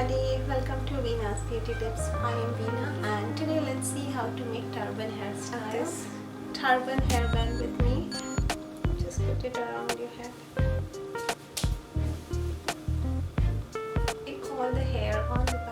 everybody, welcome to Veena's Beauty Tips. I am Veena and today let's see how to make turban hairstyle. This turban hairband with me. Just put it around your head. Take all the hair on the back.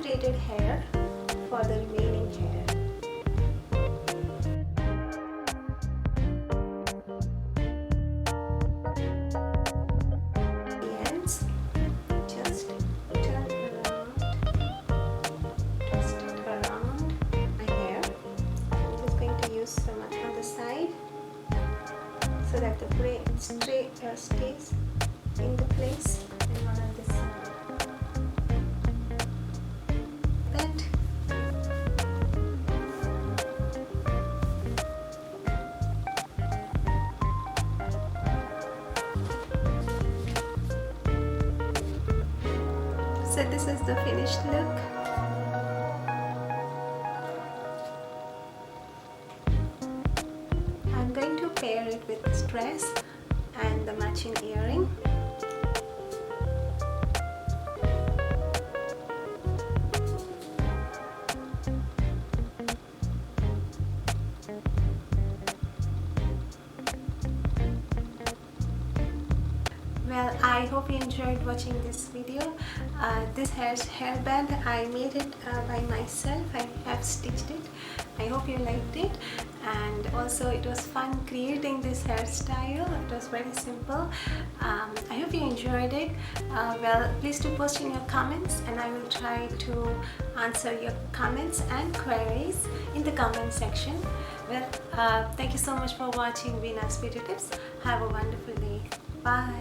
Braided hair for the remaining hair. The ends, just turn around, twist it around my hair. I'm just going to use some on the side so that the braid stays in the place, and one on this side. So this is the finished look. I'm going to pair it with this dress and the matching earring. Well, I hope you enjoyed watching this video. This hairband, I made it by myself. I have stitched it. I hope you liked it, and also it was fun creating this hairstyle. It was very simple. I hope you enjoyed it. Well, please do post in your comments, and I will try to answer your comments and queries in the comment section. Well, thank you so much for watching Veena's Beauty Tips. Have a wonderful day. Bye.